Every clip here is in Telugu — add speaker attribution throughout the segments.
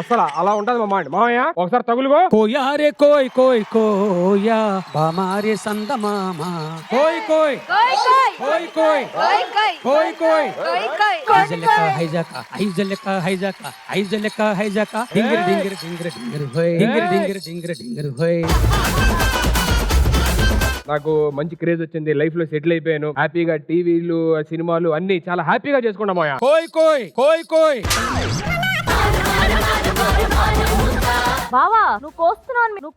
Speaker 1: అసలు అలా ఉంటది మా మాట. మామయ్య ఒకసారి తగులుగో.
Speaker 2: కోయా రే కోయ్ కోయ్ కోయా బామారే సంద మామా కోయ్ కోయ్ కోయ్ కోయ్ కోయ్ కోయ్ హైజలక హైజాక హైజలక హైజాక హైజలక హైజాక డింగిర్ డింగిర్ డింగిర్ డింగిర్ హోయ్ డింగిర్ డింగిర్ డింగిర్ డింగిర్ హోయ్.
Speaker 1: నాకు మంచి క్రేజ్ వచ్చింది, లైఫ్ లో సెటిల్ అయిపోయాను, హ్యాపీగా టీవీలు సినిమాలు అన్ని చాలా హ్యాపీగా చేసుకున్నాం మాయా.
Speaker 2: కోయ్ కోయ్ కోయ్ కోయ్.
Speaker 3: బావా నువ్వు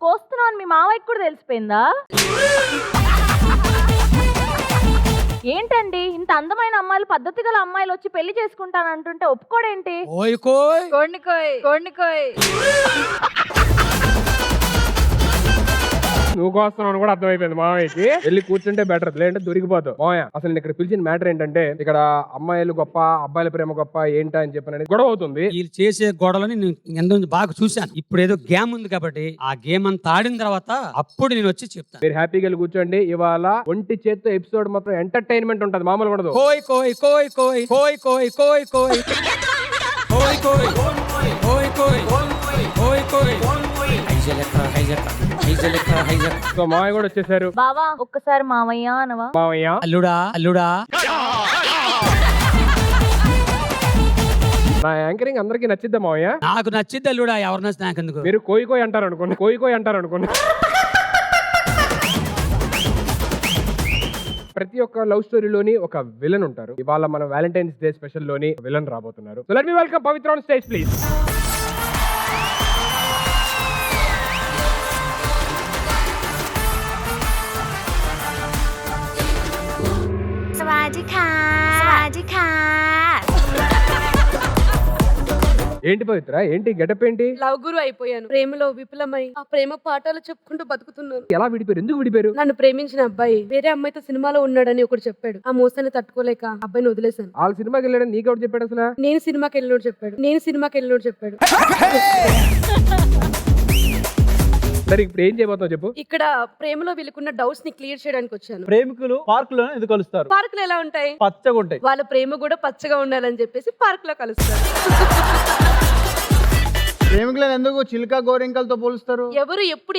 Speaker 3: కోస్తున్నావు అని మీ మావయ్యకి కూడా తెలిసిపోయిందా? ఏంటండి ఇంత అందమైన అమ్మాయిలు, పద్ధతి గల అమ్మాయిలు వచ్చి పెళ్లి చేసుకుంటానంటుంటే ఒప్పుకోడేంటి?
Speaker 2: కోయ్ కోయ్
Speaker 3: కోడికోయ్
Speaker 1: నువ్వు కోస్తున్నావు కూడా అర్థమైపోయింది మామయ్యకి. వెళ్ళి కూర్చుంటే బెటర్, లేదంటే దొరికిపోతావు. మామయ్య అసలు నేను ఇక్కడ పిలిచిన మ్యాటర్ ఏంటంటే, ఇక్కడ అమ్మాయిలు గొప్ప అబ్బాయిల ప్రేమ గొప్ప ఏంటా అని చెప్పి గొడవ అవుతుంది.
Speaker 2: వీళ్ళు చేసే గొడవలని నేను ఎంతో బాగా చూశాను. ఇప్పుడు ఏదో గేమ్ ఉంది కాబట్టి ఆ గేమ్ అంతా ఆడిన తర్వాత అప్పుడు నేను వచ్చి చెప్తాను.
Speaker 1: మీరు హ్యాపీగా వెళ్ళి కూర్చోండి. ఇవాళ ఒంటి చేత్తో ఎపిసోడ్ మొత్తం ఎంటర్టైన్మెంట్ ఉంటుంది, మామూలు ఉండదు.
Speaker 2: కోయ్ కోయ్ కోయ్ కోయ్ కోయ్ కోయ్ కోయ్ కోయ్ కోయ్ కోయ్ కోయ్ కోయ్ కోయ్ కోయ్ హైజలక హైజలక హైజలక హైజలక.
Speaker 1: సో మామయ్య కూడా వచ్చేసారు.
Speaker 3: బావా ఒక్కసారి మావయ్య అనవా?
Speaker 1: మామయ్య
Speaker 2: అల్లుడా అల్లుడా.
Speaker 1: నా యాంకరింగ్ అందరికి నచ్చిద్దా మామయ్య?
Speaker 2: నాకు నచ్చింది అల్లుడా, ఎవరు నచ్చి నాకు ఎందుకు.
Speaker 1: మీరు కోయి కోయి అంటారు అనుకోండి, కోయి కోయి అంటారు అనుకోండి. ప్రతి ఒక్క లవ్ స్టోరీలోని ఒక విలన్ ఉంటారు. ఇవాళ మన వ్యాలంటైన్స్ డే స్పెషల్ లోని విలన్ రాబోతున్నారు. So let me welcome Pavitra on stage please. ఏంటి పవిత్ర, ఏంటి గెటప్ ఏంటి?
Speaker 4: లవ్ గురు అయిపోయాను, ప్రేమలో విఫలమై ఆ ప్రేమ పాఠాలు చెప్పుకుంటూ బతుకుతున్నాను.
Speaker 1: ఎలా విడిపోయారు, ఎందుకు విడిపోయారు?
Speaker 4: నన్ను ప్రేమించిన అబ్బాయి వేరే అమ్మాయితో సినిమాలో ఉన్నాడని ఒకటి చెప్పాడు. ఆ మోసాన్ని తట్టుకోలేక అబ్బాయిని వదిలేశాను.
Speaker 1: వాళ్ళ సినిమాకి వెళ్ళాడని నీకెవరు చెప్పాడు అసలు?
Speaker 4: నేను సినిమాకి వెళ్ళినోడు చెప్పాడు.
Speaker 1: సరే ఇప్పుడు ఏం చేయబోతావు చెప్పు.
Speaker 4: ఇక్కడ ప్రేమలో వీళ్ళకున్న డౌట్స్ ని క్లియర్ చేయడానికి వచ్చాను.
Speaker 5: ప్రేమికులు పార్క్ లో ఎందుకు కలుస్తారు?
Speaker 4: పార్కులు ఎలా ఉంటాయి?
Speaker 5: పచ్చగా ఉంటాయి.
Speaker 4: వాళ్ళ ప్రేమ కూడా పచ్చగా ఉండాలని చెప్పేసి పార్క్ లో కలుస్తారు.
Speaker 5: ప్రేమికులను ఎందుకు చిలుక గోరింకలతో పోలుస్తారు?
Speaker 4: ఎవరు ఎప్పుడు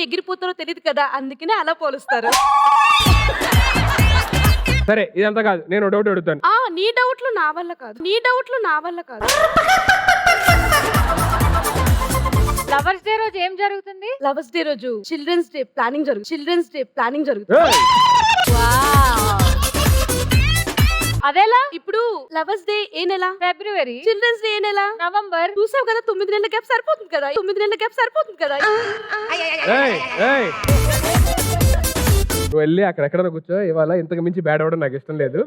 Speaker 4: ఎగిరిపోతారో తెలియదు కదా, అందుకనే అలా పోలుస్తారు.
Speaker 1: సరే ఇదంతా కాదు, నేను డౌట్ అడుగుతాను.
Speaker 4: నీ డౌట్లు నా వల్ల కాదు.
Speaker 3: లవర్స్ డే రోజు ఏం జరుగుతుంది?
Speaker 4: లవర్స్ డే రోజు చిల్డ్రన్స్ డే ప్లానింగ్ జరుగుతుంది.
Speaker 1: ఏయ్!
Speaker 3: అదేలా?
Speaker 4: ఇప్పుడు లవర్స్ డే ఏ నెల?
Speaker 3: ఫిబ్రవరి.
Speaker 4: చిల్డ్రన్స్ డే ఏ నెల?
Speaker 3: నవంబర్.
Speaker 4: చూసావు కదా, 9 నెలల గ్యాప్ సరిపోతుంది కదా.
Speaker 1: ఏయ్, ఏయ్. నువ్వు వెళ్ళి అక్కడెక్కడ కూర్చో. ఇవాళ ఇంతకు మించి బ్యాడ్ అవ్వడం నాకు ఇష్టం లేదు.